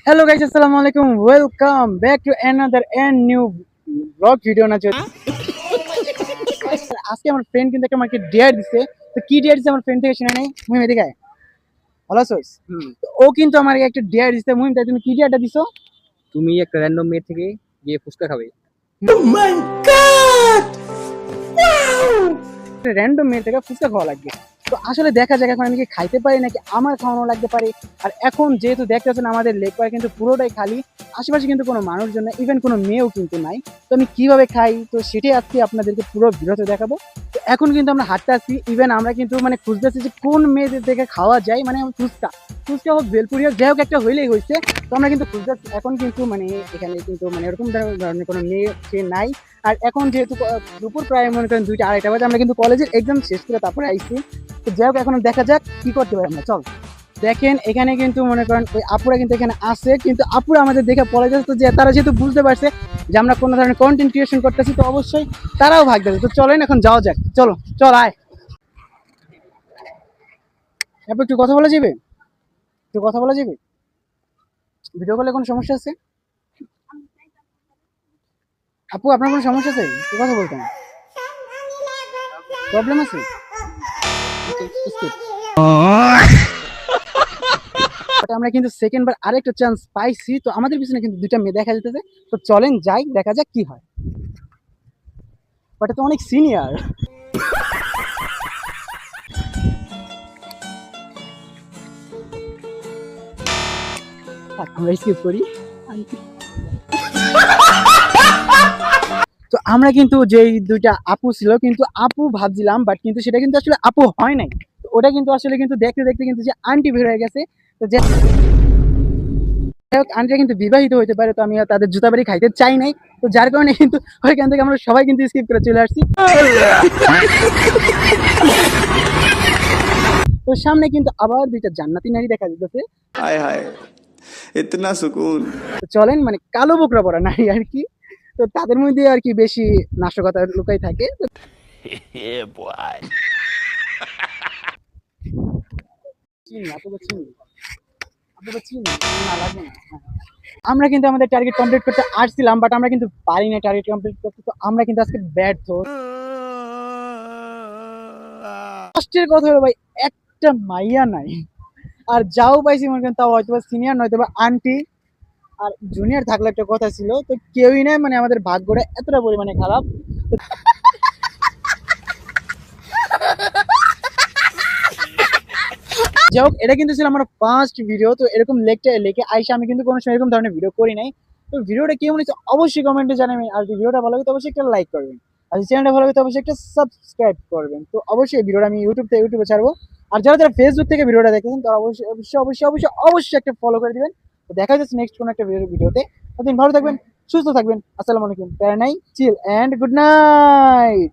Hello guys, আসসালামু আলাইকুম। Welcome back to another and new blog video না চলে। আজকে আমার ফ্রেন্ড কিন্তু একটা আমাকে ডিয়ার দিছে। তো কি ডিয়ার দিছে আমার ফ্রেন্ড থেকে শুনে নেই। মুহিম এদিকে আয়। ভালো আছোস? তো ও কিন্তু আমাকে একটা ডিয়ার দিছে। মুহিম, তাই তুমি কি ডিয়ারটা দিছো? তুমি একটা র্যান্ডম মেয়ে থেকে গিয়ে ফুচকা খাবে। র্যান্ডম মেয়ে থেকে ফুচকা খাওয়া লাগবে। তো আসলে দেখা যাক এখন আমি কি খাইতে পারি নাকি আমার খাওয়ানো লাগতে পারে। আর এখন যেহেতু দেখতেছেন আমাদের লেক পার কিন্তু পুরোটাই খালি, আশেপাশে কিন্তু কোনো মানুষজন নাই, ইভেন কোনো মেয়েও কিন্তু নাই। তো আমি কিভাবে খাই তো সেটাই আজকে আপনাদেরকে পুরো ভিডিওতে দেখাবো। তো এখন কিন্তু আমরা হাঁটতে আসছি, ইভেন আমরা কিন্তু মানে খুঁজতেছি যে কোন মেয়েদের থেকে খাওয়া যায়, মানে ফুচকা ফুচকা হোক ভেলপুরি হোক, যাই হোক একটা হইলেই হয়েছে। তো আমরা কিন্তু খুঁজতেছি এখন কিন্তু মানে এখানে কিন্তু মানে এরকম ধরনের কোনো মেয়ে সে নাই। আর এখন যেহেতু দুপুর প্রায় মনে করেন 2টা 2:30 বাজে, আমরা কিন্তু কলেজের এক্সাম শেষ করে তারপরে আইছি। তো যাই হোক এখন দেখা যাক কি করতে পারি আমরা। চল দেখেন এখানে কিন্তু মনে করেন ওই আপুরা কিন্তু এখানে আসে, কিন্তু আপুরা আমাদের দেখে পড়ে যাচ্ছে। তো যে তারা যেহেতু বুঝতে পারছে যে আমরা কোনো ধরনের কন্টেন্ট ক্রিয়েশন করতেছি, তো অবশ্যই তারাও ভাগ দেবে। তো চলেন এখন যাওয়া যাক, চলো চল আয়। এরপর একটু কথা বলা যাবে, একটু কথা বলা যাবে। ভিডিও কলে কোনো সমস্যা আছে? আপু আপনার কোনো সমস্যা আছে? একটু কথা বলতেন, প্রবলেম আছে? Okay, skip. বাট আমরা কিন্তু সেকেন্ড বার আরেকটা চান্স পাইছি। তো আমাদের পিছনে কিন্তু 2টা মেয়ে দেখা যেতেছে। তো চলেন যাই, দেখা যাক কি হয়। বাট এটা তো অনেক সিনিয়র। আমরা স্কিপ করি। তো আমরা কিন্তু যেই 2টা আপু ছিল, কিন্তু আপু ভাবছিলাম, বাট কিন্তু সেটা কিন্তু আসলে আপু হয় নাই। তো ওটা কিন্তু আসলে কিন্তু দেখতে দেখতে কিন্তু যে আন্টি বের হয়ে গেছে। তো যে আন্টিরা কিন্তু বিবাহিত হইতে পারে, তো আমি আর তাদের জুতাবাড়ি খাইতে চাই নাই। তো যার কারণে কিন্তু ওইখান থেকে আমরা সবাই কিন্তু স্কিপ করে চলে আসছি। তো সামনে কিন্তু আবার 2টা জান্নাতি নারী দেখা যেতেছে। हाय हाय इतना सुकून। তো চলেন মানে কালো বোকরা পরা নারী আর কি। তো তাদের মধ্যে আর কি বেশি নাশকতা লুকাই থাকে। তো চিনি আপুকে চিনি, আপুকে চিনি না, লাগবে না। হ্যাঁ। আমরা কিন্তু আমাদের টার্গেট কমপ্লিট করতে আসছিলাম, বাট আমরা কিন্তু পারি না টার্গেট কমপ্লিট করতে। তো আমরা কিন্তু আজকে ব্যর্থ। কষ্টের কথা হলো ভাই, একটা মাইয়া নাই। আর যাও পাইছি মনে করেন তাও হয়তো সিনিয়র নয়তো বা আন্টি। আর জুনিয়র থাকলে একটা কথা ছিল, তো কেউই নাই। মানে আমাদের ভাগ্যটা এতটা পরিমাণে খারাপ। যাই হোক, এটা কিন্তু ছিল আমার ফার্স্ট ভিডিও। তো এরকম লেকে আইসা আমি কিন্তু কোনো সময় এরকম ধরনের ভিডিও করি নাই। তো ভিডিওটা কেমন হয়েছে অবশ্যই কমেন্টে জানাবেন। আর যদি ভিডিওটা ভালো লাগে তো অবশ্যই একটা লাইক করবেন। আর যদি চ্যানেলটা ভালো লাগে তো অবশ্যই একটা সাবস্ক্রাইব করবেন। তো অবশ্যই এই ভিডিওটা আমি ইউটিউবে ছাড়বো। আর যারা যারা ফেসবুক থেকে ভিডিওটা দেখেছেন তারা অবশ্যই অবশ্যই অবশ্যই অবশ্যই অবশ্যই একটা ফলো করে দিবেন। তো দেখা যাচ্ছে নেক্সট কোনো একটা ভিডিওতে। ততদিন ভালো থাকবেন, সুস্থ থাকবেন। আসসালামু আলাইকুম। প্যারা নাই, চিল এন্ড গুড নাইট।